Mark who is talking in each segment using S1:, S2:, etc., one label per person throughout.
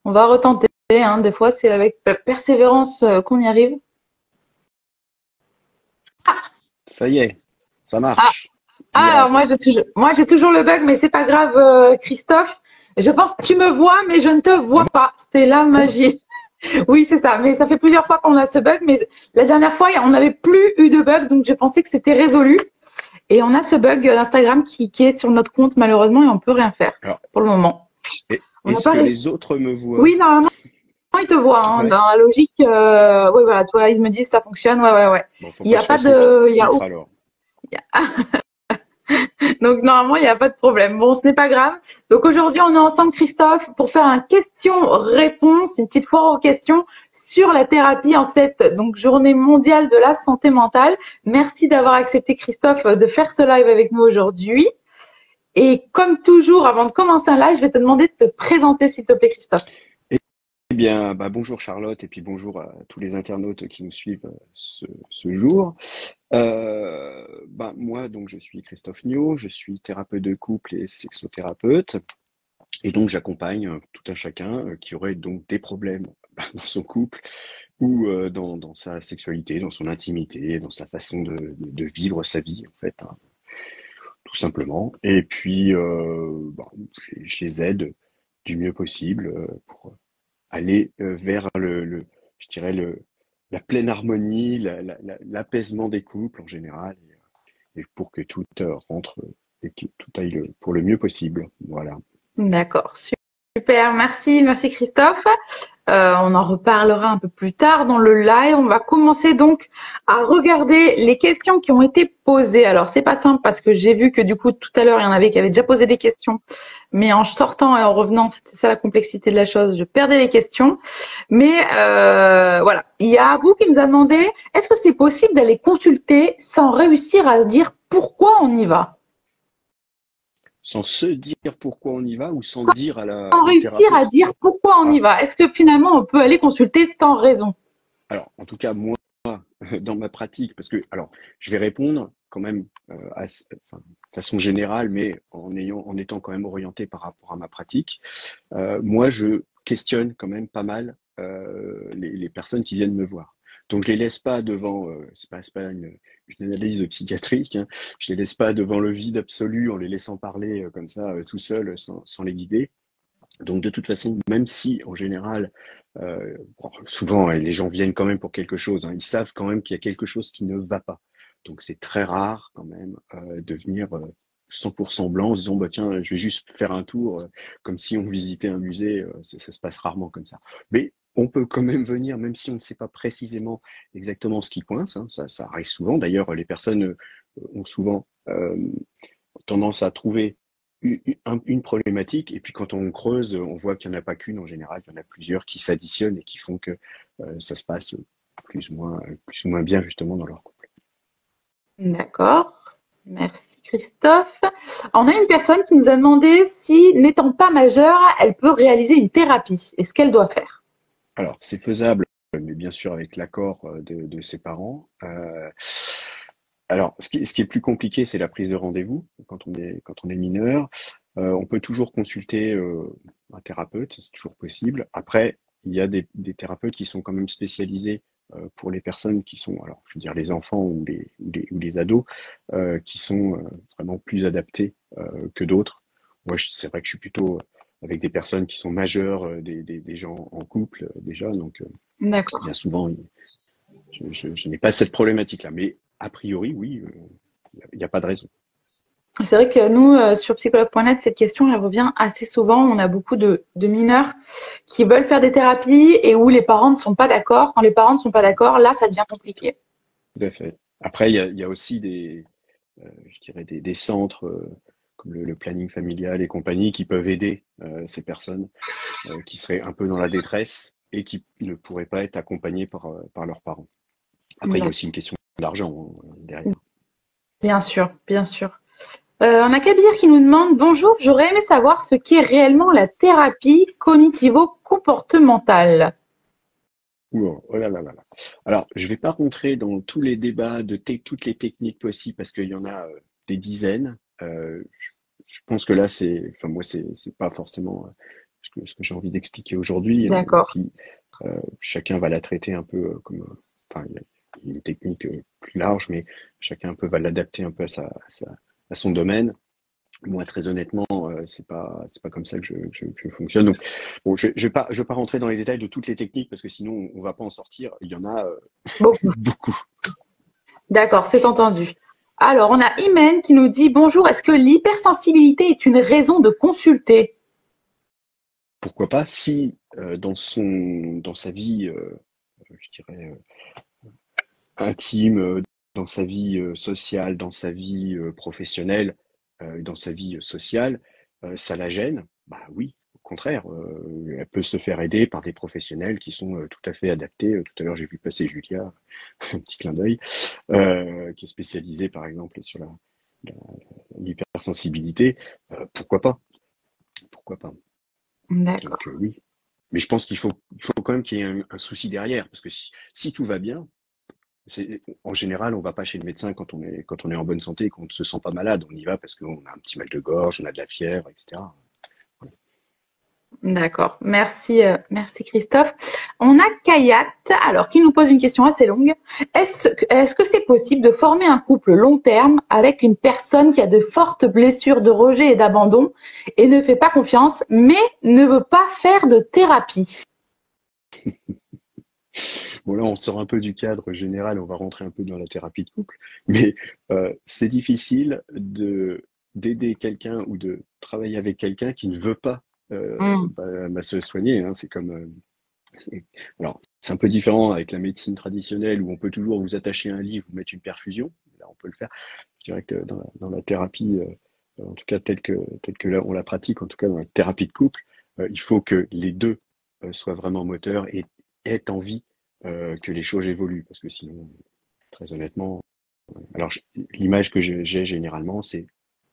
S1: On va retenter, hein. Des fois, c'est avec persévérance qu'on y arrive.
S2: Ça y est, ça
S1: Ah,
S2: marche.
S1: alors
S2: Miracle.
S1: moi j'ai toujours le bug, mais c'est pas grave, Christophe. Je pense que tu me vois, mais je ne te
S2: Ah
S1: vois pas. C'est la
S2: bon?
S1: magie. Oui, c'est ça. Mais ça fait plusieurs fois qu'on a ce bug, mais la dernière fois, on n'avait plus eu de bug, donc je pensais que c'était résolu. Et on a ce bug d'Instagram qui est sur notre compte malheureusement et on peut rien faire
S2: Alors,
S1: pour le moment. On n'a
S2: est-ce
S1: pas
S2: que
S1: réussi.
S2: les autres me voient?
S1: Oui, normalement ils te voient, hein,
S2: Ouais.
S1: dans la logique. Oui, voilà, toi ils me disent ça fonctionne. Ouais, ouais, ouais.
S2: Bon, faut
S1: Il n'y
S2: pas que
S1: a
S2: je
S1: pas
S2: fasse le
S1: de, il y a
S2: filtre alors.
S1: Donc normalement, il n'y a pas de problème. Bon, ce n'est pas grave. Donc aujourd'hui, on est ensemble, Christophe, pour faire un question-réponse, une petite foire aux questions sur la thérapie en cette journée mondiale de la santé mentale. Merci d'avoir accepté, Christophe, de faire ce live avec nous aujourd'hui. Et comme toujours, avant de commencer un live, je vais te demander de te présenter, s'il te plaît, Christophe.
S2: Eh bien, bah, bonjour Charlotte et puis bonjour à tous les internautes qui nous suivent ce jour. Bah, moi, donc, je suis Christophe Niot, je suis thérapeute de couple et sexothérapeute. Et donc, j'accompagne tout un chacun qui aurait donc des problèmes bah, dans son couple ou dans sa sexualité, dans son intimité, dans sa façon de vivre sa vie, en fait, hein, tout simplement. Et puis, bah, je les aide du mieux possible pour aller vers je dirais la pleine harmonie, l'apaisement des couples en général, et pour que tout rentre et que tout aille pour le mieux possible. Voilà.
S1: D'accord, super, merci Christophe. On en reparlera un peu plus tard dans le live. On va commencer donc à regarder les questions qui ont été posées. Alors c'est pas simple parce que j'ai vu que du coup tout à l'heure il y en avait qui avaient déjà posé des questions, mais en sortant et en revenant, c'était ça la complexité de la chose, je perdais les questions. Mais voilà, il y a Abou qui nous a demandé est-ce que c'est possible d'aller consulter sans réussir à dire pourquoi on y va?
S2: Sans se dire pourquoi on y va ou sans dire
S1: Sans
S2: au
S1: réussir à
S2: thérapeute.
S1: dire pourquoi on y
S2: Ah,
S1: va. Est-ce que finalement on peut aller consulter sans raison?
S2: alors, en tout cas, moi, dans ma pratique, parce que, alors, je vais répondre quand même enfin, de façon générale, mais en étant quand même orienté par rapport à ma pratique. Moi, je questionne quand même pas mal les personnes qui viennent me voir. Donc, je les laisse pas devant, c'est pas une analyse psychiatrique, hein. Je les laisse pas devant le vide absolu en les laissant parler comme ça, tout seul, sans les guider. Donc, de toute façon, même si en général, bon, souvent les gens viennent quand même pour quelque chose, hein, ils savent quand même qu'il y a quelque chose qui ne va pas. Donc, c'est très rare quand même de venir 100% blanc en se disant bah tiens, je vais juste faire un tour comme si on visitait un musée. Ça se passe rarement comme ça. Mais on peut quand même venir, même si on ne sait pas précisément exactement ce qui coince, hein, ça arrive souvent. D'ailleurs, les personnes ont souvent tendance à trouver une problématique, et puis quand on creuse, on voit qu'il n'y en a pas qu'une en général, il y en a plusieurs qui s'additionnent et qui font que ça se passe plus ou moins bien justement dans leur couple.
S1: D'accord. Merci Christophe. On a une personne qui nous a demandé si, n'étant pas majeure, elle peut réaliser une thérapie et ce qu'elle doit faire.
S2: Alors, c'est faisable, mais bien sûr avec l'accord de ses parents. Alors, ce qui est plus compliqué, c'est la prise de rendez-vous quand on est mineur. On peut toujours consulter un thérapeute, c'est toujours possible. Après, il y a des thérapeutes qui sont quand même spécialisés pour les personnes qui sont, alors, je veux dire, les enfants ou les ados, qui sont vraiment plus adaptés que d'autres. Moi, c'est vrai que je suis plutôt avec des personnes qui sont majeures, des gens en couple déjà, donc
S1: D'accord.
S2: bien souvent, je n'ai pas cette problématique-là. Mais a priori, oui, il n'y a pas de raison.
S1: C'est vrai que nous, sur psychologue.net, cette question, elle revient assez souvent. On a beaucoup de mineurs qui veulent faire des thérapies et où les parents ne sont pas d'accord. Quand les parents ne sont pas d'accord, là, ça devient compliqué.
S2: Tout à fait. Après, il y a aussi je dirais des centres comme le planning familial et compagnie qui peuvent aider ces personnes qui seraient un peu dans la détresse et qui ne pourraient pas être accompagnées par leurs parents. Après, il y a aussi
S1: D'accord.
S2: une question d'argent derrière.
S1: Bien sûr, bien sûr. On a Kabir qui nous demande bonjour, j'aurais aimé savoir ce qu'est réellement la thérapie cognitivo-comportementale.
S2: Ouh, oh là là là là. Alors, je vais pas rentrer dans tous les débats toutes les techniques possibles parce qu'il y en a des dizaines. Je pense que là, enfin moi, c'est pas forcément ce que j'ai envie d'expliquer aujourd'hui.
S1: D'accord.
S2: Puis chacun va la traiter un peu comme, enfin, il y a une technique plus large, mais chacun un peu va l'adapter un peu à son domaine. Moi, très honnêtement, c'est pas comme ça que je fonctionne. Donc, bon, je vais pas rentrer dans les détails de toutes les techniques parce que sinon on va pas en sortir. Il y en a
S1: Beaucoup.
S2: beaucoup.
S1: D'accord, c'est entendu. Alors, on a Imen qui nous dit bonjour, est-ce que l'hypersensibilité est une raison de consulter?
S2: Pourquoi pas si dans sa vie, je dirais intime, dans sa vie sociale, dans sa vie professionnelle, dans sa vie sociale, ça la gêne, bah oui, au contraire, elle peut se faire aider par des professionnels qui sont tout à fait adaptés. Tout à l'heure, j'ai vu passer Julia, un petit clin d'œil, qui est spécialisée par exemple sur la- l'hypersensibilité. Pourquoi pas? Pourquoi pas?
S1: D'accord.
S2: Donc oui. Mais je pense il faut quand même qu'il y ait un souci derrière, parce que si tout va bien, en général, on va pas chez le médecin quand on est en bonne santé et qu'on ne se sent pas malade. On y va parce qu'on a un petit mal de gorge, on a de la fièvre, etc. Voilà.
S1: D'accord. Merci, merci Christophe. On a Kayat, alors, qui nous pose une question assez longue. Est-ce que c'est possible de former un couple long terme avec une personne qui a de fortes blessures de rejet et d'abandon et ne fait pas confiance, mais ne veut pas faire de thérapie?
S2: Bon, là, on sort un peu du cadre général, on va rentrer un peu dans la thérapie de couple, mais c'est difficile d'aider quelqu'un ou de travailler avec quelqu'un qui ne veut pas
S1: Hmm.
S2: se soigner. Hein. C'est comme c'est- alors, c'est un peu différent avec la médecine traditionnelle où on peut toujours vous attacher à un lit, vous mettre une perfusion. Là, on peut le faire. Je dirais que dans la thérapie, en tout cas telle que là, on la pratique, en tout cas dans la thérapie de couple, il faut que les deux soient vraiment moteurs et aient envie que les choses évoluent. Parce que sinon, très honnêtement, alors l'image que j'ai généralement, c'est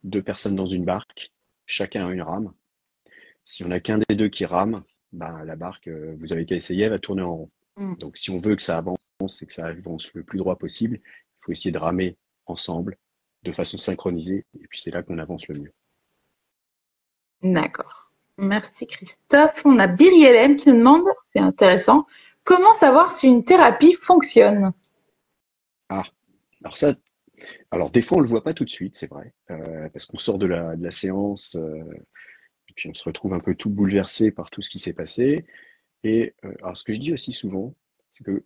S2: deux personnes dans une barque, chacun a une rame. Si on a qu'un des deux qui rame, ben, la barque, vous avez qu'à essayer, elle va tourner en rond.
S1: Hmm.
S2: Donc, si on veut que ça avance et que ça avance le plus droit possible, il faut essayer de ramer ensemble, de façon synchronisée, et puis c'est là qu'on avance le mieux.
S1: D'accord. Merci Christophe. On a Biryelem qui nous demande, c'est intéressant, comment savoir si une thérapie fonctionne?
S2: Ah, alors ça, alors des fois on le voit pas tout de suite, c'est vrai, parce qu'on sort de la séance, et puis on se retrouve un peu tout bouleversé par tout ce qui s'est passé. Et alors ce que je dis aussi souvent, c'est que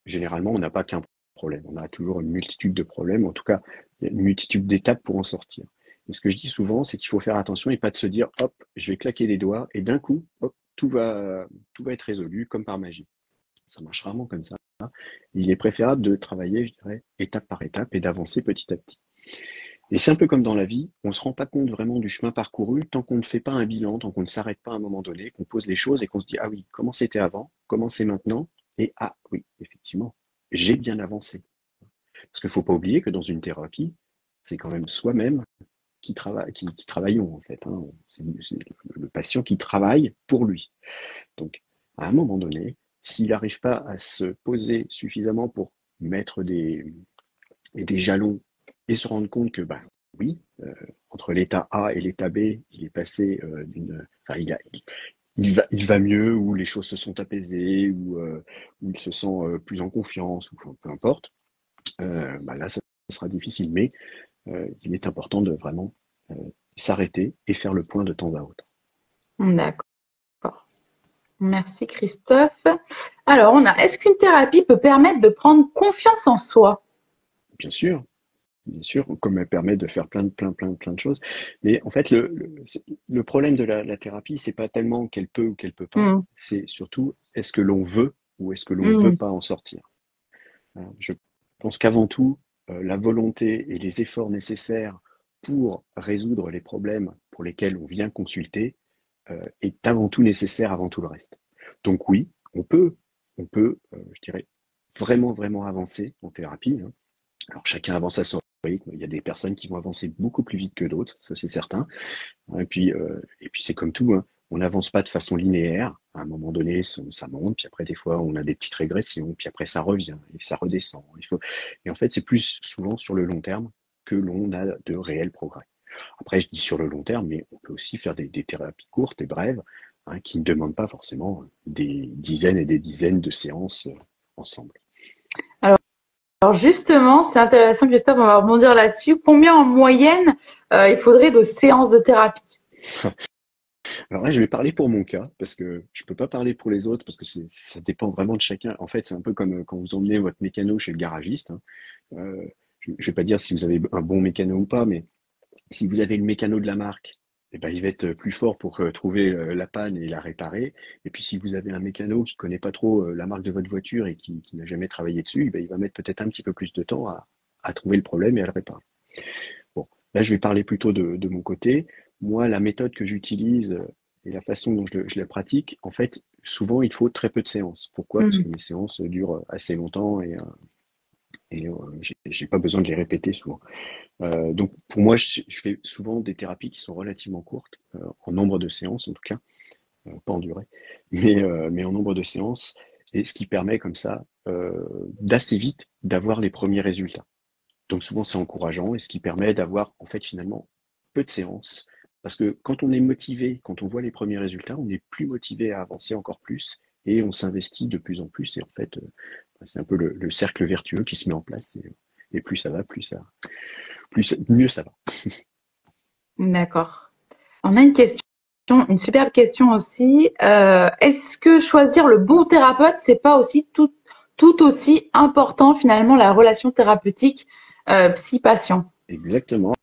S2: généralement on n'a pas qu'un problème, on a toujours une multitude de problèmes, en tout cas il y a une multitude d'étapes pour en sortir. Et ce que je dis souvent, c'est qu'il faut faire attention et pas de se dire, hop, je vais claquer des doigts et d'un coup, hop, tout va être résolu comme par magie. Ça marche rarement comme ça. Il est préférable de travailler, je dirais, étape par étape et d'avancer petit à petit. Et c'est un peu comme dans la vie, on ne se rend pas compte vraiment du chemin parcouru tant qu'on ne fait pas un bilan, tant qu'on ne s'arrête pas à un moment donné, qu'on pose les choses et qu'on se dit, ah oui, comment c'était avant, comment c'est maintenant, et ah oui, effectivement, j'ai bien avancé. Parce qu'il ne faut pas oublier que dans une thérapie, c'est quand même soi-même qui travaillons en fait. Hein. C'est le patient qui travaille pour lui. Donc, à un moment donné, s'il n'arrive pas à se poser suffisamment pour mettre des jalons et se rendre compte que, bah, oui, entre l'état A et l'état B, il est passé enfin, il va mieux, ou les choses se sont apaisées, ou il se sent plus en confiance, ou peu importe. Bah là, ça sera difficile, mais il est important de vraiment euh, s'arrêter et faire le point de temps à autre.
S1: D'accord. Merci Christophe. Alors, est-ce qu'une thérapie peut permettre de prendre confiance en soi?
S2: Bien sûr, bien sûr, comme elle permet de faire plein de choses. Mais en fait, le problème de la thérapie, c'est pas tellement qu'elle peut ou qu'elle peut pas,
S1: Hmm.
S2: c'est surtout est-ce que l'on veut ou est-ce que l'on veut
S1: Hmm.
S2: pas en sortir. Hein. Je pense qu'avant tout, la volonté et les efforts nécessaires pour résoudre les problèmes pour lesquels on vient consulter est avant tout nécessaire avant tout le reste. Donc oui, on peut, je dirais, vraiment avancer en thérapie. Hein. Alors chacun avance à son rythme. Il y a des personnes qui vont avancer beaucoup plus vite que d'autres, ça c'est certain. Et puis c'est comme tout, hein. On n'avance pas de façon linéaire. À un moment donné, ça monte, puis après des fois on a des petites régressions, puis après ça revient et ça redescend. Et en fait, c'est plus souvent sur le long terme que l'on a de réels progrès. Après, je dis sur le long terme, mais on peut aussi faire des thérapies courtes et brèves, qui ne demandent pas forcément des dizaines et des dizaines de séances ensemble.
S1: Alors justement, c'est intéressant, Christophe, on va rebondir là-dessus. Combien en moyenne il faudrait de séances de thérapie?
S2: Alors là, je vais parler pour mon cas, parce que je peux pas parler pour les autres, parce que ça dépend vraiment de chacun. En fait, c'est un peu comme quand vous emmenez votre mécano chez le garagiste. Je vais pas dire si vous avez un bon mécano ou pas, mais si vous avez le mécano de la marque, eh ben, il va être plus fort pour trouver la panne et la réparer. Et puis si vous avez un mécano qui connaît pas trop la marque de votre voiture et qui n'a jamais travaillé dessus, eh ben, il va mettre peut-être un petit peu plus de temps à trouver le problème et à le réparer. Bon, là je vais parler plutôt de mon côté. Moi, la méthode que j'utilise et la façon dont je la pratique, en fait, souvent il faut très peu de séances. Pourquoi? Parce que mes séances durent assez longtemps et j'ai pas besoin de les répéter souvent. Donc pour moi, je fais souvent des thérapies qui sont relativement courtes, en nombre de séances en tout cas, pas en durée, mais en nombre de séances, et ce qui permet comme ça d'assez vite d'avoir les premiers résultats. Donc souvent c'est encourageant et ce qui permet d'avoir en fait finalement peu de séances, parce que quand on est motivé, quand on voit les premiers résultats, on est plus motivé à avancer encore plus et on s'investit de plus en plus et en fait c'est un peu le cercle vertueux qui se met en place et plus ça va, mieux ça va.
S1: D'accord. On a une question, une superbe question aussi. Est-ce que choisir le bon thérapeute, c'est pas aussi tout aussi important finalement la relation thérapeutique psy-patient?
S2: Exactement.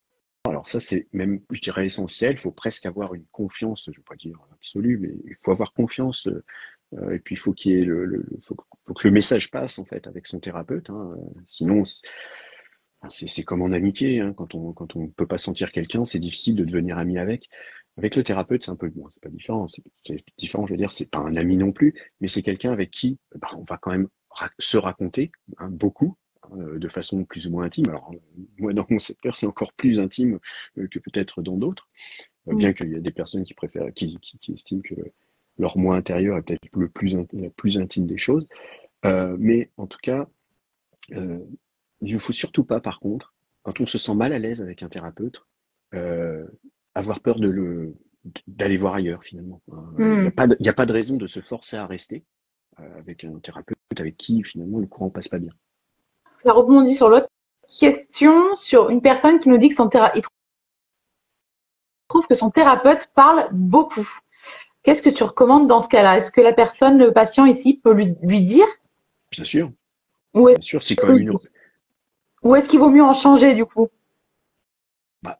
S2: Alors ça, c'est même, je dirais, essentiel. Il faut presque avoir une confiance, je ne veux pas dire absolue, mais il faut avoir confiance. Et puis il faut qu'il y ait faut que le message passe en fait avec son thérapeute. Sinon, c'est comme en amitié. Quand on peut pas sentir quelqu'un, c'est difficile de devenir ami avec. Avec le thérapeute, c'est un peu bon, c'est pas différent. C'est différent, je veux dire, c'est pas un ami non plus, mais c'est quelqu'un avec qui on va quand même se raconter beaucoup, de façon plus ou moins intime. Alors moi, dans mon secteur, c'est encore plus intime que peut-être dans d'autres, bien qu'il y a des personnes qui préfèrent, qui estiment que leur moi intérieur est peut-être la plus intime des choses. Mais en tout cas, il ne faut surtout pas, par contre, quand on se sent mal à l'aise avec un thérapeute, euh, avoir peur d'aller voir ailleurs finalement. Il y a pas de raison de se forcer à rester avec un thérapeute avec qui finalement le courant passe pas bien.
S1: Ça rebondit sur l'autre question, sur une personne qui nous dit que il trouve que son thérapeute parle beaucoup. Qu'est-ce que tu recommandes dans ce cas-là? Est-ce que la personne, le patient ici, peut lui dire?
S2: Bien sûr,
S1: Ou
S2: bien sûr, c'est quand même
S1: est-ce qu'il vaut mieux en changer du coup?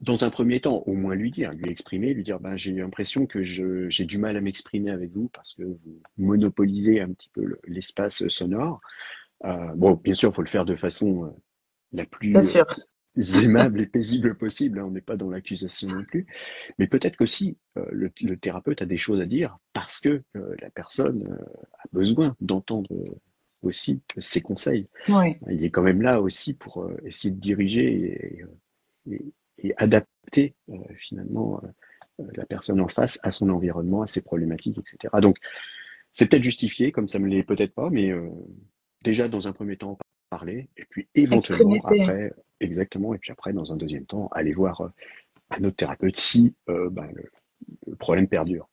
S2: dans un premier temps, au moins lui dire, lui exprimer, lui dire, j'ai l'impression que j'ai du mal à m'exprimer avec vous parce que vous monopolisez un petit peu l'espace sonore. Bon, bien sûr, il faut le faire de façon la
S1: Bien
S2: plus
S1: sûr.
S2: aimable et paisible possible. On n'est pas dans l'accusation non plus. Mais peut-être qu'aussi, le thérapeute a des choses à dire parce que la personne a besoin d'entendre aussi ses conseils.
S1: Oui.
S2: Il est quand même là aussi pour essayer de diriger et, et adapter finalement la personne en face à son environnement, à ses problématiques, etc. Donc, c'est peut-être justifié, comme ça ne l'est peut-être pas, mais déjà dans un premier temps, parler, et puis
S1: Exprimer
S2: éventuellement
S1: ses...
S2: après, exactement, et puis après, dans un deuxième temps, aller voir un autre thérapeute si le problème perdure.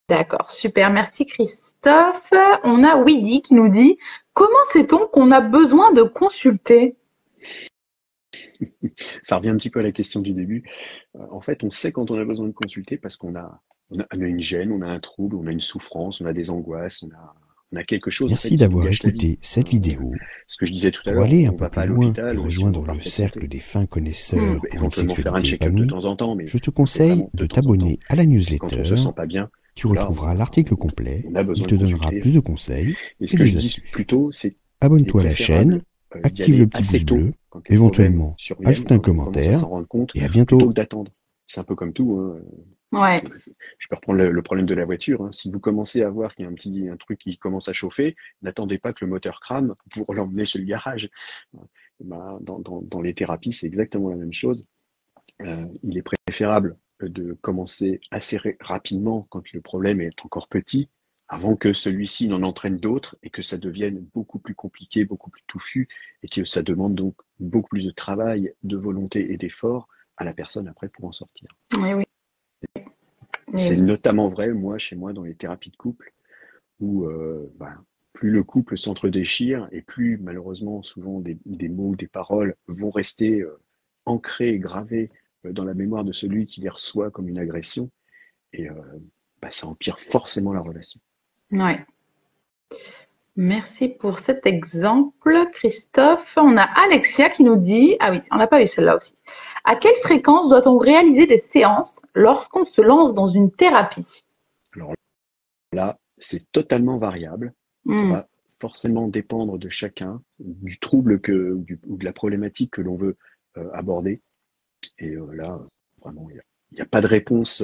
S1: D'accord, super, merci Christophe. On a Weedy qui nous dit: comment sait-on qu'on a besoin de consulter?
S2: Ça revient un petit peu à la question du début. En fait, on sait quand on a besoin de consulter parce on a une gêne, on a un trouble, on a une souffrance, on a des angoisses, on a quelque chose en fait,
S3: Merci
S2: qui nous
S3: d'avoir
S2: gâche la vie.
S3: écouté cette vidéo.
S2: Ce que je disais tout à
S3: Pour
S2: l'heure,
S3: aller un
S2: on
S3: peu
S2: va pas à
S3: plus loin et
S2: l'hôpital si on est en
S3: rejoindre le
S2: parfaite
S3: cercle
S2: santé.
S3: des fins
S2: On
S3: connaisseurs
S2: peut
S3: pour une
S2: éventuellement faire un
S3: sexualité
S2: check-up de
S3: épanouie,
S2: temps en temps, mais
S3: je te
S2: c'est
S3: conseille
S2: vraiment
S3: de
S2: de temps en temps.
S3: t'abonner à la
S2: C'est quand on
S3: newsletter.
S2: se sent pas bien.
S3: Tu
S2: Là,
S3: retrouveras l'article complet.
S2: on a
S3: Il
S2: besoin
S3: te
S2: de
S3: donnera
S2: consulter.
S3: plus de conseils
S2: Et ce
S3: et
S2: que je
S3: des
S2: dis
S3: astuces.
S2: plutôt, c'est il est
S3: Abonne-toi à la
S2: préférable
S3: chaîne,
S2: d'y
S3: active
S2: aller
S3: le petit
S2: assez
S3: pouce
S2: tôt,
S3: bleu,
S2: quand les problèmes
S3: éventuellement
S2: surviennent,
S3: ajoute un
S2: quand on commence à
S3: commentaire
S2: s'en rendre compte,
S3: et à
S2: plutôt
S3: bientôt.
S2: que d'attendre. C'est un peu comme tout.
S1: Ouais,
S2: Je peux reprendre le problème de la voiture. Si vous commencez à voir qu'il y a un truc qui commence à chauffer, n'attendez pas que le moteur crame pour l'emmener chez le garage. Dans les thérapies, c'est exactement la même chose. Il est préférable de commencer assez rapidement quand le problème est encore petit, avant que celui-ci n'en entraîne d'autres et que ça devienne beaucoup plus compliqué, beaucoup plus touffu, et que ça demande donc beaucoup plus de travail, de volonté et d'effort à la personne après pour en sortir.
S1: oui, oui. Mais
S2: C'est
S1: oui.
S2: notamment vrai, chez moi, dans les thérapies de couple, où plus le couple s'entre-déchire et plus, malheureusement, souvent des mots, des paroles vont rester ancrés et gravés dans la mémoire de celui qui les reçoit comme une agression. Et ça empire forcément la relation.
S1: Ouais. Merci pour cet exemple, Christophe. On a Alexia qui nous dit, ah oui, on n'a pas eu celle-là aussi. À quelle fréquence doit-on réaliser des séances lorsqu'on se lance dans une thérapie?
S2: Alors là, c'est totalement variable. Ça
S1: Hmm.
S2: va forcément dépendre de chacun, du trouble ou de la problématique que l'on veut aborder. Et là, vraiment, il y a pas de réponse.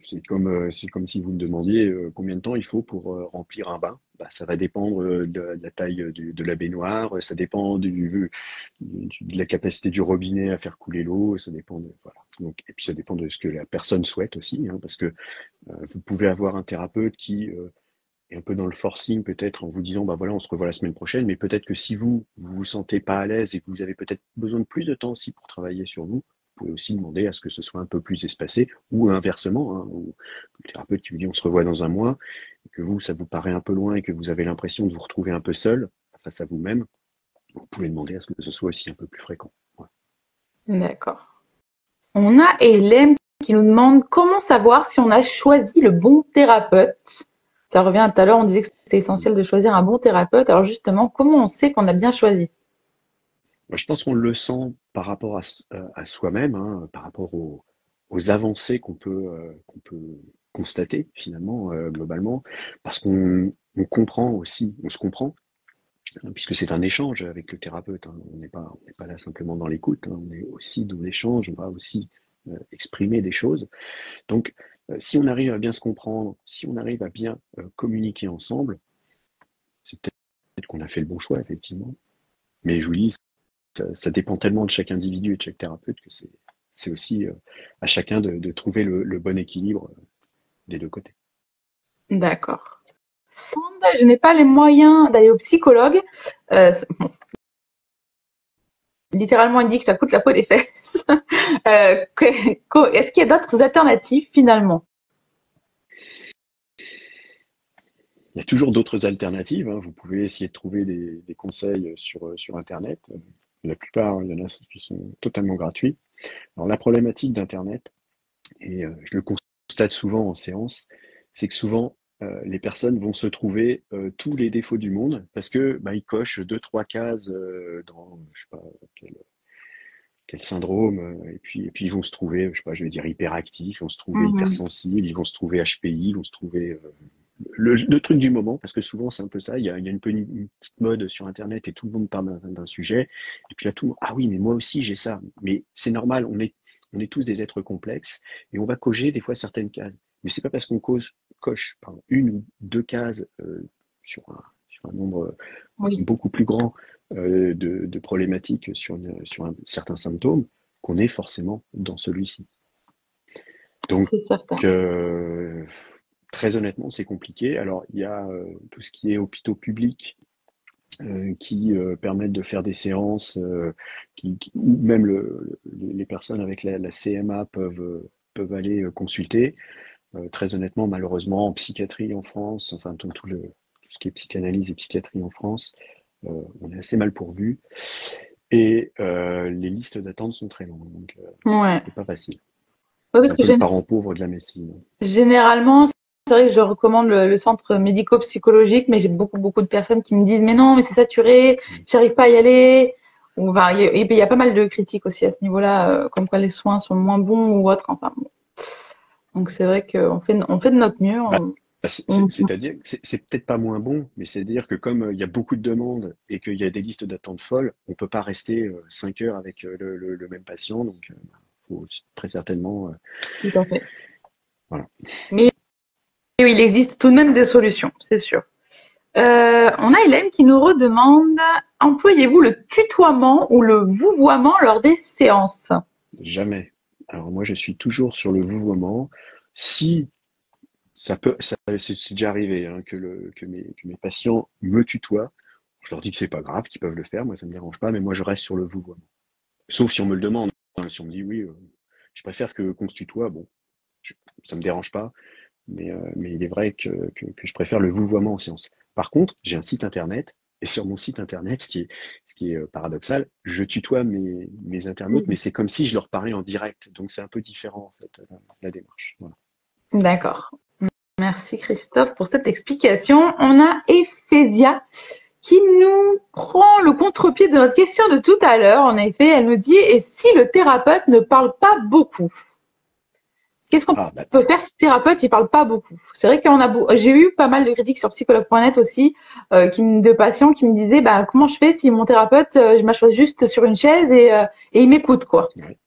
S2: C'est comme si vous me demandiez combien de temps il faut pour remplir un bain. Ça va dépendre de la taille de la baignoire, ça dépend de la capacité du robinet à faire couler l'eau, ça dépend voilà. Donc, et puis ça dépend de ce que la personne souhaite aussi, hein, parce que vous pouvez avoir un thérapeute qui est un peu dans le forcing peut-être en vous disant bah voilà on se revoit la semaine prochaine, mais peut-être que si vous sentez pas à l'aise et que vous avez peut-être besoin de plus de temps aussi pour travailler sur vous, vous pouvez aussi demander à ce que ce soit un peu plus espacé ou inversement, hein, ou le thérapeute qui vous dit on se revoit dans un mois et que vous ça vous paraît un peu loin et que vous avez l'impression de vous retrouver un peu seul face à vous-même, vous pouvez demander à ce que ce soit aussi un peu plus fréquent. Ouais.
S1: D'accord. On a Hélène qui nous demande comment savoir si on a choisi le bon thérapeute. Ça revient à tout à l'heure, on disait que c'était essentiel de choisir un bon thérapeute. Alors justement, comment on sait qu'on a bien choisi?
S2: Moi, je pense qu'on le sent par rapport à soi-même, hein, par rapport aux avancées qu'on peut constater finalement globalement, parce qu'on comprend aussi, on se comprend, hein, puisque c'est un échange avec le thérapeute. Hein. On n'est pas là simplement dans l'écoute, hein, on est aussi dans l'échange, on va aussi exprimer des choses. Donc, si on arrive à bien se comprendre, si on arrive à bien communiquer ensemble, c'est peut-être qu'on a fait le bon choix effectivement. Mais je vous dis, ça dépend tellement de chaque individu et de chaque thérapeute que c'est aussi à chacun de trouver le bon équilibre des deux côtés.
S1: D'accord. Je n'ai pas les moyens d'aller au psychologue. Bon, littéralement, il dit que ça coûte la peau des fesses. Est-ce qu'il y a d'autres alternatives finalement?
S2: Il y a toujours d'autres alternatives. Hein. Vous pouvez essayer de trouver des conseils sur Internet. La plupart, il y en a qui sont totalement gratuits. Alors la problématique d'Internet, et je le constate souvent en séance, c'est que souvent les personnes vont se trouver tous les défauts du monde parce que ils cochent deux, trois cases dans je sais pas quel syndrome, et puis ils vont se trouver, je sais pas, je vais dire hyperactifs, ils vont se trouver
S1: Mhm.
S2: hypersensibles, ils vont se trouver HPI, ils vont se trouver le truc du moment, parce que souvent c'est un peu ça, il y a une petite mode sur Internet et tout le monde parle d'un sujet, et puis là tout le monde, ah oui, mais moi aussi j'ai ça, mais c'est normal, on est tous des êtres complexes, et on va cocher des fois certaines cases. Mais c'est pas parce qu'on coche pardon, une ou deux cases sur un nombre
S1: Oui,
S2: beaucoup plus grand de problématiques sur un certain symptôme qu'on est forcément dans celui-ci. Donc,
S1: c'est certain.
S2: euh, très honnêtement, c'est compliqué. Alors, il y a tout ce qui est hôpitaux publics qui permettent de faire des séances, ou même les personnes avec la CMA peuvent aller consulter. Très honnêtement, malheureusement, en psychiatrie en France, enfin tout ce qui est psychanalyse et psychiatrie en France, on est assez mal pourvu. Et les listes d'attente sont très longues, donc
S1: Ouais.
S2: c'est pas facile.
S1: Ouais,
S2: C'est
S1: parce
S2: un
S1: que
S2: peu le parent pauvre de la médecine.
S1: généralement, c'est vrai que je recommande le centre médico-psychologique, mais j'ai beaucoup de personnes qui me disent, mais non, mais c'est saturé, j'arrive pas à y aller. Ou, enfin, et puis il y a pas mal de critiques aussi à ce niveau-là, comme quoi les soins sont moins bons ou autres. Enfin, bon. Donc c'est vrai on fait de notre mieux.
S2: Bah,
S1: On-
S2: c'est-à-dire que c'est peut-être pas moins bon, mais c'est-à-dire que comme il y a beaucoup de demandes et qu'il y a des listes d'attente folles, on peut pas rester 5 heures avec le même patient, donc faut très certainement
S1: Tout à fait.
S2: voilà.
S1: Mais oui, il existe tout de même des solutions, c'est sûr. On a Hélène qui nous redemande, employez-vous le tutoiement ou le vouvoiement lors des séances?
S2: Jamais. Alors moi je suis toujours sur le vouvoiement. Si c'est déjà arrivé hein, que mes patients me tutoient, je leur dis que c'est pas grave, qu'ils peuvent le faire, moi ça me dérange pas, mais moi je reste sur le vouvoiement. Sauf si on me le demande, hein, si on me dit oui, je préfère qu'on se tutoie, bon, ça me dérange pas, mais il est vrai que je préfère le vouvoiement en séance. Par contre, j'ai un site internet, et sur mon site internet, ce qui est paradoxal, je tutoie mes internautes, mais c'est comme si je leur parlais en direct. Donc c'est un peu différent, en fait, la démarche. Voilà.
S1: D'accord. Merci Christophe pour cette explication. On a Ephésia qui nous prend le contre-pied de notre question de tout à l'heure. En effet, elle nous dit, et si le thérapeute ne parle pas beaucoup? Qu'est-ce qu'on peut faire si le thérapeute il parle pas beaucoup? C'est vrai j'ai eu pas mal de critiques sur psychologue.net aussi, de patients qui me disaient, bah, comment je fais si mon thérapeute, je m'assois juste sur une chaise et il m'écoute, quoi.
S2: Ouais.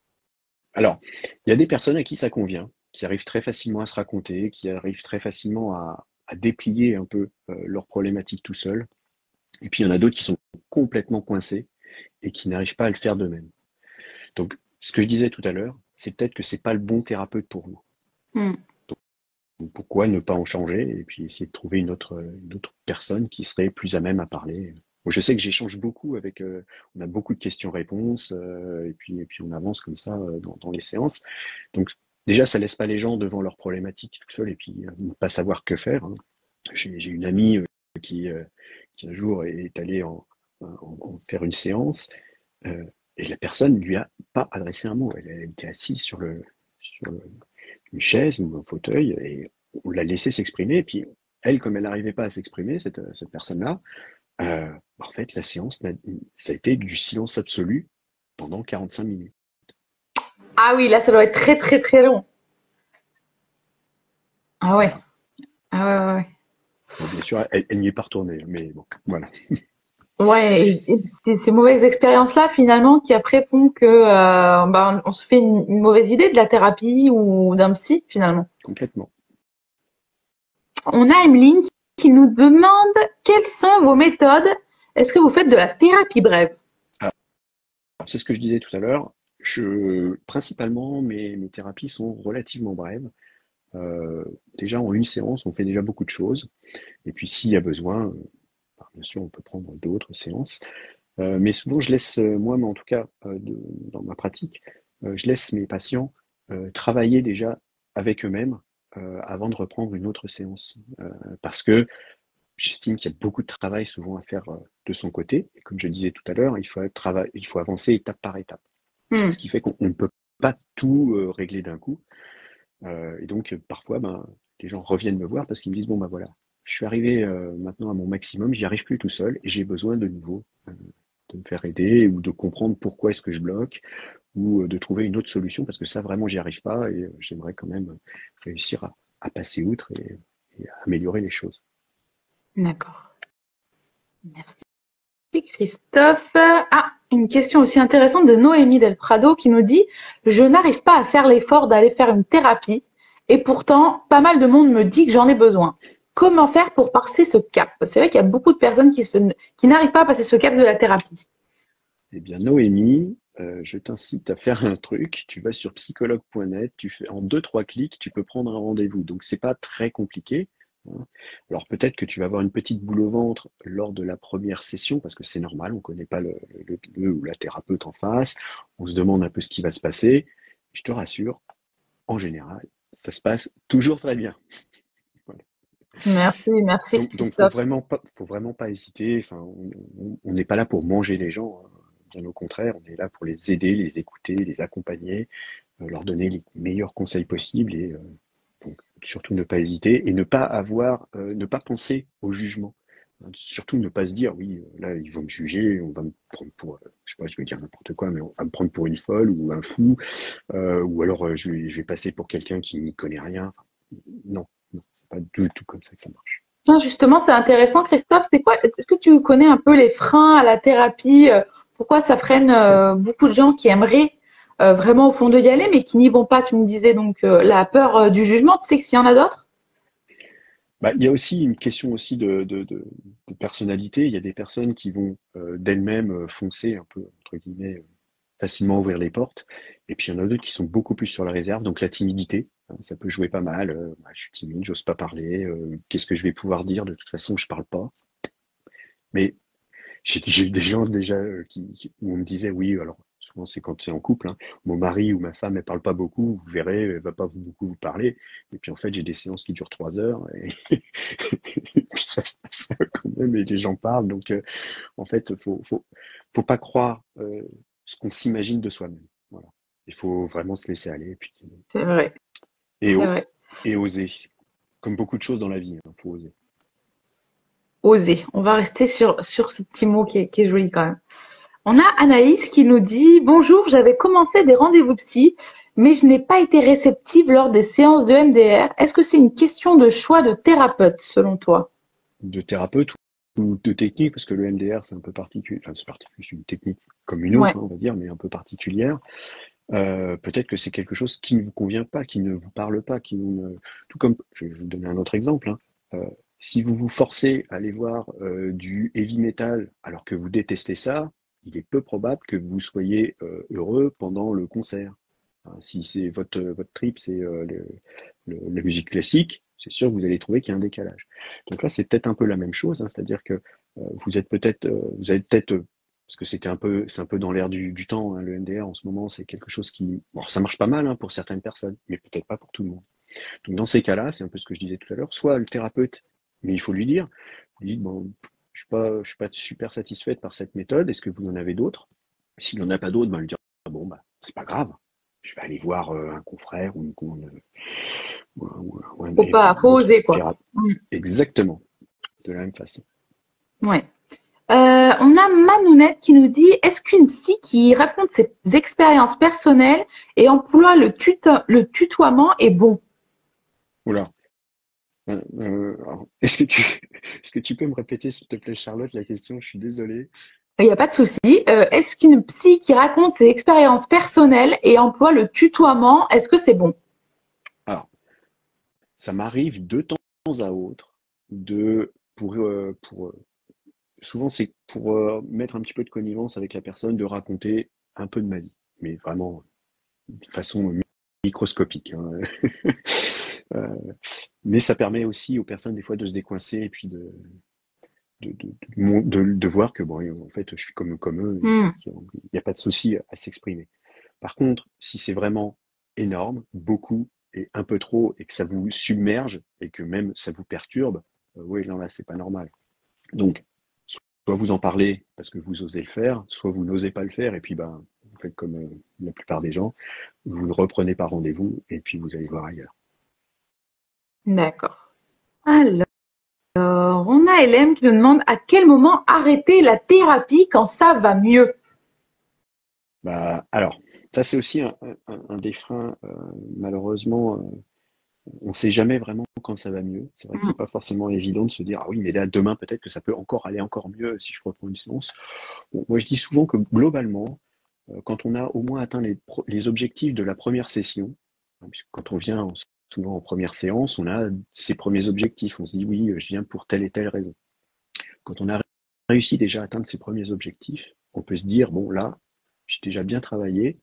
S2: Alors, il y a des personnes à qui ça convient, qui arrivent très facilement à se raconter, qui arrivent très facilement à déplier un peu leurs problématiques tout seuls. Et puis, il y en a d'autres qui sont complètement coincés et qui n'arrivent pas à le faire d'eux-mêmes. Donc, ce que je disais tout à l'heure, c'est peut-être que c'est pas le bon thérapeute pour vous. Donc, pourquoi ne pas en changer et puis essayer de trouver une autre personne qui serait plus à même à parler. Moi, je sais que j'échange beaucoup avec, on a beaucoup de questions-réponses et puis on avance comme ça dans les séances. Donc déjà, ça laisse pas les gens devant leurs problématiques tout seuls et puis ne pas savoir que faire. Hein. J'ai une amie qui un jour est allée en faire une séance et la personne lui a pas adressé un mot. Elle était assise sur une chaise ou un fauteuil et on l'a laissé s'exprimer. Et puis elle, comme elle n'arrivait pas à s'exprimer, cette personne-là, en fait, la séance, ça a été du silence absolu pendant 45 minutes.
S1: Ah oui, là, ça doit être très, très, très long. Ah ouais. Ah ouais.
S2: Bon, bien sûr, elle n'y est pas retournée, mais bon, voilà.
S1: Ouais, et c'est ces mauvaises expériences-là, finalement, qui après font que on se fait une mauvaise idée de la thérapie ou d'un psy, finalement.
S2: Complètement.
S1: On a Emeline qui nous demande quelles sont vos méthodes. Est-ce que vous faites de la thérapie brève?
S2: Alors, c'est ce que je disais tout à l'heure. Principalement, mes thérapies sont relativement brèves. Déjà, en une séance, on fait déjà beaucoup de choses. Et puis, s'il y a besoin, bien sûr, on peut prendre d'autres séances. Mais souvent, je laisse, moi, mais en tout cas, dans ma pratique, je laisse mes patients travailler déjà avec eux-mêmes avant de reprendre une autre séance. Parce que j'estime qu'il y a beaucoup de travail souvent à faire de son côté. Et comme je disais tout à l'heure, il faut avancer étape par étape. Ce qui fait qu'on ne peut pas tout régler d'un coup. Et donc, parfois, les gens reviennent me voir parce qu'ils me disent, bon, voilà, je suis arrivé maintenant à mon maximum, j'y arrive plus tout seul et j'ai besoin de nouveau de me faire aider ou de comprendre pourquoi est-ce que je bloque ou de trouver une autre solution parce que ça, vraiment, j'y arrive pas et j'aimerais quand même réussir à passer outre et à améliorer les choses.
S1: D'accord. Merci Christophe. Ah, une question aussi intéressante de Noémie Del Prado qui nous dit « Je n'arrive pas à faire l'effort d'aller faire une thérapie et pourtant, pas mal de monde me dit que j'en ai besoin. Comment faire pour passer ce cap ?» C'est vrai qu'il y a beaucoup de personnes qui n'arrivent pas à passer ce cap de la thérapie.
S2: Eh bien, Noémie, je t'incite à faire un truc. Tu vas sur psychologue.net, tu fais en 2-3 clics, tu peux prendre un rendez-vous. Donc, c'est pas très compliqué. Alors peut-être que tu vas avoir une petite boule au ventre lors de la première session, parce que c'est normal, on ne connaît pas le ou la thérapeute en face, on se demande un peu ce qui va se passer. Je te rassure, en général, ça se passe toujours très bien.
S1: Voilà. Merci.
S2: Donc faut vraiment pas hésiter. Enfin, on n'est pas là pour manger les gens, hein. Bien au contraire, on est là pour les aider, les écouter, les accompagner, leur donner les meilleurs conseils possibles et donc, surtout ne pas hésiter et ne pas penser au jugement. Surtout ne pas se dire, oui, là, ils vont me juger, on va me prendre pour, je sais pas, je vais dire n'importe quoi, mais on va me prendre pour une folle ou un fou, ou alors je vais passer pour quelqu'un qui n'y connaît rien. Non, c'est pas du tout comme ça que ça marche.
S1: Tiens, justement, c'est intéressant, Christophe. Est-ce que tu connais un peu les freins à la thérapie? Pourquoi ça freine beaucoup de gens qui aimeraient vraiment au fond d'eux y aller, mais qui n'y vont pas? Tu me disais donc la peur du jugement. Tu sais que s'il y en a d'autres?
S2: Il y a aussi une question aussi de personnalité. Il y a des personnes qui vont d'elles-mêmes foncer un peu, entre guillemets, facilement ouvrir les portes. Et puis il y en a d'autres qui sont beaucoup plus sur la réserve. Donc la timidité, ça peut jouer pas mal. Je suis timide, j'ose pas parler. Qu'est-ce que je vais pouvoir dire? De toute façon, je parle pas. Mais j'ai eu des gens déjà où on me disait, oui, alors souvent c'est quand c'est en couple, hein. Mon mari ou ma femme, elle parle pas beaucoup, vous verrez, elle va pas beaucoup vous parler. Et puis en fait, j'ai des séances qui durent 3 heures et puis ça se passe quand même et les gens parlent. Donc en fait, faut pas croire ce qu'on s'imagine de soi-même. Voilà. Il faut vraiment se laisser aller
S1: C'est vrai,
S2: et,
S1: c'est
S2: o-
S1: vrai.
S2: et oser. Comme beaucoup de choses dans la vie, il faut oser.
S1: Oser. On va rester sur ce petit mot qui est joli quand même. On a Anaïs qui nous dit: Bonjour, j'avais commencé des rendez-vous psy, mais je n'ai pas été réceptive lors des séances de MDR. Est-ce que c'est une question de choix de thérapeute, selon toi?
S2: De thérapeute ou de technique, parce que le MDR, c'est un peu particulier, enfin, c'est particulier, c'est une technique comme une autre,
S1: Ouais,
S2: hein, on va dire, mais un peu particulière. Peut-être que c'est quelque chose qui ne vous convient pas, qui ne vous parle pas, tout comme, je vais vous donner un autre exemple, hein. Euh, Si vous vous forcez à aller voir du heavy metal alors que vous détestez ça, il est peu probable que vous soyez heureux pendant le concert. Hein, si c'est votre trip, c'est la musique classique, c'est sûr que vous allez trouver qu'il y a un décalage. Donc là, c'est peut-être un peu la même chose, hein, c'est-à-dire que vous avez peut-être parce que c'est un peu dans l'air du temps, hein, le MDR en ce moment, c'est quelque chose qui, bon, ça marche pas mal hein, pour certaines personnes, mais peut-être pas pour tout le monde. Donc dans ces cas-là, c'est un peu ce que je disais tout à l'heure, soit le thérapeute, mais il faut lui dire, bon, je suis pas super satisfaite par cette méthode, est-ce que vous en avez d'autres? S'il n'en a pas d'autres, ben lui dire, ah bon, bah, c'est pas grave, je vais aller voir un confrère
S1: faut
S2: un autre
S1: oser quoi.
S2: thérapeute. Exactement, de la même façon.
S1: Ouais. On a Manounette qui nous dit: Est-ce qu'une psy qui raconte ses expériences personnelles et emploie le tutoiement est bon?
S2: Oula. Est-ce que tu peux me répéter, s'il te plaît, Charlotte, la question? Je suis désolé.
S1: Il n'y a pas de souci. Est-ce qu'une psy qui raconte ses expériences personnelles et emploie le tutoiement, est-ce que c'est bon?
S2: Alors, ça m'arrive de temps à autre souvent c'est pour mettre un petit peu de connivence avec la personne, de raconter un peu de ma vie, mais vraiment de façon microscopique, hein. Euh, mais ça permet aussi aux personnes des fois de se décoincer et puis de voir que bon, en fait, je suis comme eux,
S1: Hmm,
S2: il n'y a pas de souci à s'exprimer. Par contre, si c'est vraiment énorme, beaucoup et un peu trop, et que ça vous submerge et que même ça vous perturbe, oui, non, là, c'est pas normal. Donc, soit vous en parlez parce que vous osez le faire, soit vous n'osez pas le faire, et puis ben, vous faites comme la plupart des gens, vous ne reprenez pas rendez-vous, et puis vous allez voir ailleurs.
S1: d'accord. Alors, on a Hélène qui nous demande: à quel moment arrêter la thérapie quand ça va mieux?
S2: Bah, alors, ça c'est aussi un des freins, malheureusement, on ne sait jamais vraiment quand ça va mieux. C'est vrai que
S1: Hmm,
S2: c'est pas forcément évident de se dire, ah oui, mais là, demain, peut-être que ça peut encore aller encore mieux si je reprends une séance. Bon, moi, je dis souvent que globalement, quand on a au moins atteint les objectifs de la première session, hein, puisque quand on vient souvent en première séance, on a ses premiers objectifs. On se dit, oui, je viens pour telle et telle raison. Quand on a réussi déjà à atteindre ses premiers objectifs, on peut se dire, bon, là, j'ai déjà bien travaillé,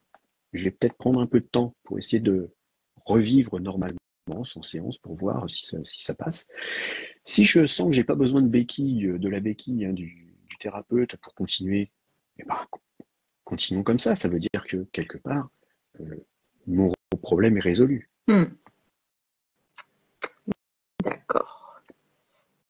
S2: je vais peut-être prendre un peu de temps pour essayer de revivre normalement son séance pour voir si ça passe. Si je sens que j'ai pas besoin de la béquille hein, du thérapeute pour continuer, eh ben, continuons comme ça. Ça veut dire que quelque part, euh, mon problème est résolu.
S1: hmm, d'accord.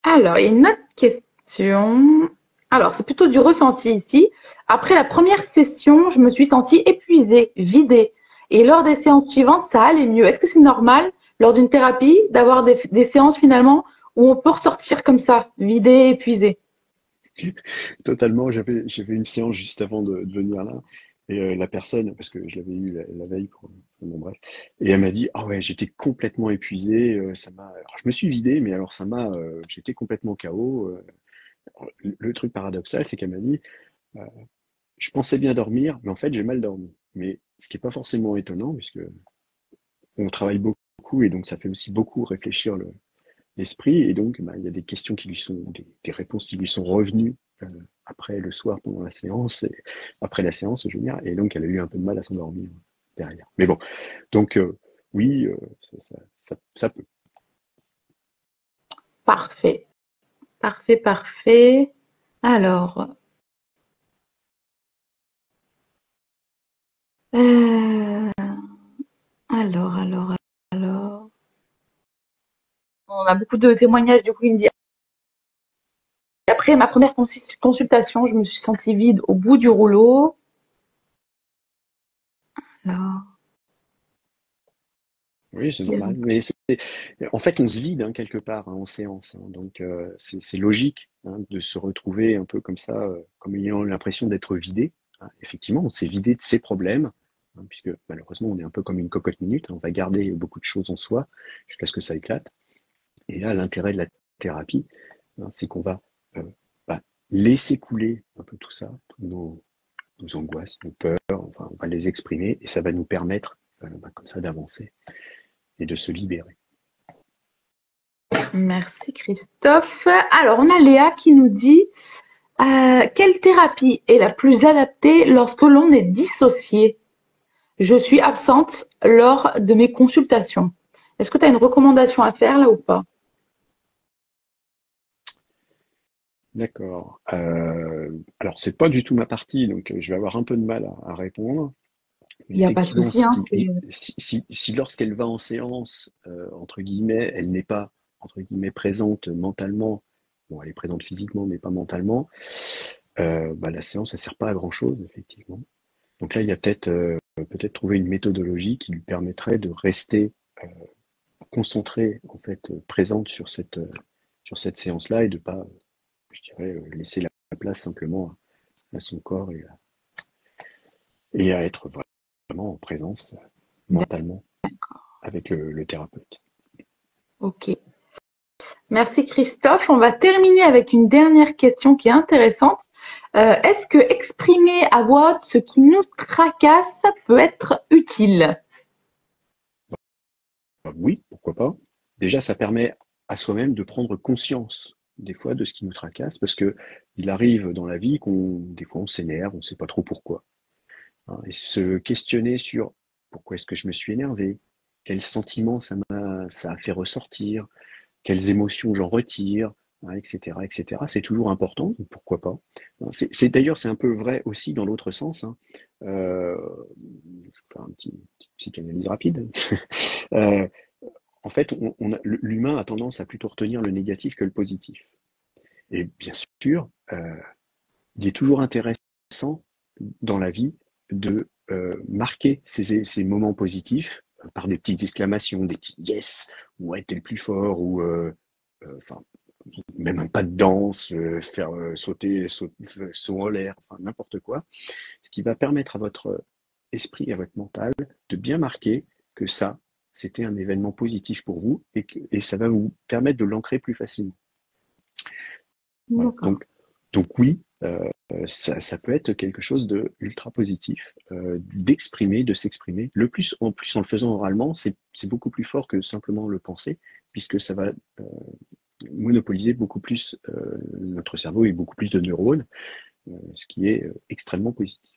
S1: Alors, il y a une autre question. Alors, c'est plutôt du ressenti ici. Après la première session, je me suis sentie épuisée, vidée. Et lors des séances suivantes, ça allait mieux. Est-ce que c'est normal, lors d'une thérapie, d'avoir des séances finalement où on peut ressortir comme ça, vidé, épuisé?
S2: Totalement. J'avais une séance juste avant de venir là. Et la personne, parce que je l'avais eu la veille, bon, bref, et elle m'a dit, ah ouais, j'étais complètement épuisé, alors, je me suis vidé, mais alors j'étais complètement KO. Le truc paradoxal, c'est qu'elle m'a dit, euh, je pensais bien dormir, mais en fait, j'ai mal dormi. Mais ce qui est pas forcément étonnant, puisque on travaille beaucoup et donc ça fait aussi beaucoup réfléchir l'esprit. Et donc, bah, il y a des questions des réponses qui lui sont revenues après le soir pendant la séance, après la séance, je veux dire. Et donc, elle a eu un peu de mal à s'endormir derrière. Mais bon, donc oui, ça peut.
S1: Parfait, parfait, parfait. Alors, Euh, alors. On a beaucoup de témoignages, du coup, il me dit après ma première consultation, je me suis sentie vide au bout du rouleau. Alors,
S2: Oui, c'est normal. Mais en fait, on se vide quelque part en séance. Donc, c'est logique de se retrouver un peu comme ça, comme ayant l'impression d'être vidé. Effectivement, on s'est vidé de ses problèmes, puisque malheureusement, on est un peu comme une cocotte minute. On va garder beaucoup de choses en soi jusqu'à ce que ça éclate. Et là, l'intérêt de la thérapie, c'est qu'on va bah, laisser couler un peu tout ça, toutes nos angoisses, nos peurs, enfin, on va les exprimer et ça va nous permettre comme ça d'avancer et de se libérer.
S1: merci Christophe. Alors, on a Léa qui nous dit quelle thérapie est la plus adaptée lorsque l'on est dissocié? Je suis absente lors de mes consultations. Est-ce que tu as une recommandation à faire là ou pas?
S2: D'accord. Alors, c'est pas du tout ma partie, donc je vais avoir un peu de mal à répondre.
S1: Il n'y a pas de
S2: Effectivement,
S1: souci, hein,
S2: si lorsqu'elle va en séance, entre guillemets, elle n'est pas, entre guillemets, présente mentalement, bon, elle est présente physiquement, mais pas mentalement, la séance, elle sert pas à grand-chose, effectivement. Donc là, il y a peut-être trouver une méthodologie qui lui permettrait de rester concentrée, en fait, présente sur cette séance-là et de pas, je dirais, laisser la place simplement à son corps et à être vraiment en présence mentalement avec le thérapeute.
S1: Ok. Merci Christophe. On va terminer avec une dernière question qui est intéressante. Est-ce que exprimer à voix haute ce qui nous tracasse peut être utile?
S2: Oui, pourquoi pas. Déjà, ça permet à soi-même de prendre conscience des fois de ce qui nous tracasse, parce que il arrive dans la vie des fois on s'énerve, on ne sait pas trop pourquoi. Et se questionner sur pourquoi est-ce que je me suis énervé, quels sentiments ça a fait ressortir, quelles émotions j'en retire, etc., etc. C'est toujours important, donc pourquoi pas. D'ailleurs, c'est un peu vrai aussi dans l'autre sens. Je vais faire une petite psychanalyse rapide. En fait, l'humain a tendance à plutôt retenir le négatif que le positif. Et bien sûr, il est toujours intéressant dans la vie de marquer ces moments positifs par des petites exclamations, des petits yes, ouais, t'es le plus fort, ou enfin, même un pas de danse, faire sauter saut en l'air, enfin n'importe quoi, ce qui va permettre à votre esprit, à votre mental, de bien marquer que ça, c'était un événement positif pour vous et ça va vous permettre de l'ancrer plus facilement. Voilà. Donc oui, ça peut être quelque chose de ultra positif, d'exprimer, de s'exprimer. En plus en le faisant oralement, c'est beaucoup plus fort que simplement le penser, puisque ça va monopoliser beaucoup plus notre cerveau et beaucoup plus de neurones, ce qui est extrêmement positif.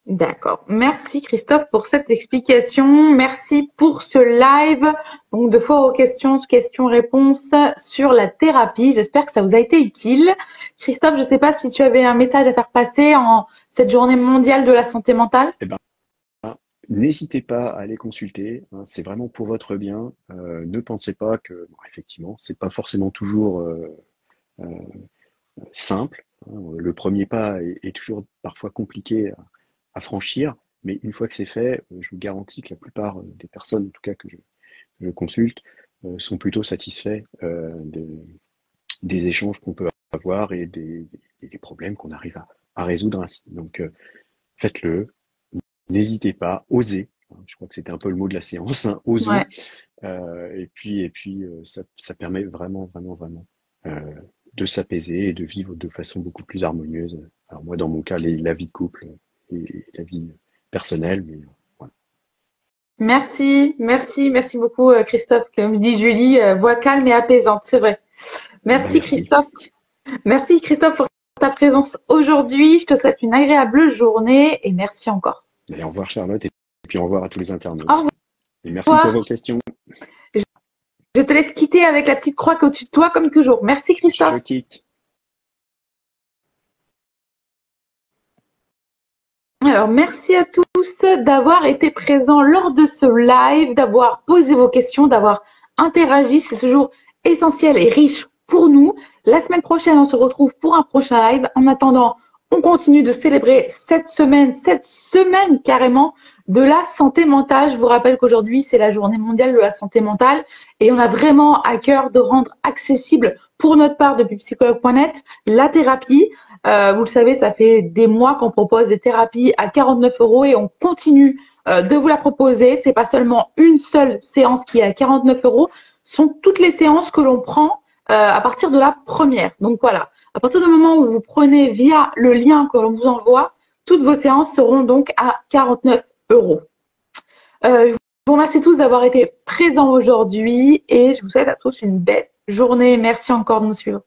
S1: D'accord. Merci Christophe pour cette explication. Merci pour ce live. Donc, de fois aux questions-réponses sur la thérapie. J'espère que ça vous a été utile. Christophe, je ne sais pas si tu avais un message à faire passer en cette journée mondiale de la santé mentale.
S2: Eh ben, n'hésitez pas à aller consulter. C'est vraiment pour votre bien. Ne pensez pas que, effectivement, c'est pas forcément toujours simple. Le premier pas est toujours parfois compliqué à franchir, mais une fois que c'est fait, je vous garantis que la plupart des personnes, en tout cas que je consulte, sont plutôt satisfaits des échanges qu'on peut avoir et des problèmes qu'on arrive à résoudre ainsi. Donc faites-le, n'hésitez pas, osez. Je crois que c'était un peu le mot de la séance, osons. Ouais. Et puis ça permet vraiment de s'apaiser et de vivre de façon beaucoup plus harmonieuse. Alors moi, dans mon cas, la vie de couple et la vie personnelle, mais voilà.
S1: Merci beaucoup Christophe. Comme dit Julie, voix calme et apaisante, c'est vrai. Merci Christophe. Merci Christophe pour ta présence aujourd'hui. Je te souhaite une agréable journée et merci encore.
S2: Et au revoir Charlotte et puis au revoir à tous les internautes.
S1: Au revoir.
S2: Et merci pour vos questions.
S1: Je te laisse quitter avec la petite croix qui est au-dessus de toi comme toujours. Merci Christophe.
S2: Je quitte.
S1: Alors, merci à tous d'avoir été présents lors de ce live, d'avoir posé vos questions, d'avoir interagi. C'est toujours essentiel et riche pour nous. La semaine prochaine, on se retrouve pour un prochain live. En attendant, on continue de célébrer cette semaine carrément de la santé mentale. Je vous rappelle qu'aujourd'hui, c'est la journée mondiale de la santé mentale et on a vraiment à cœur de rendre accessible pour notre part depuis psychologue.net la thérapie. Vous le savez, ça fait des mois qu'on propose des thérapies à 49 € et on continue de vous la proposer. C'est pas seulement une seule séance qui est à 49 €, ce sont toutes les séances que l'on prend à partir de la première. Donc voilà, à partir du moment où vous prenez via le lien que l'on vous envoie, toutes vos séances seront donc à 49 €. Je vous remercie tous d'avoir été présents aujourd'hui et je vous souhaite à tous une belle journée. Merci encore de nous suivre.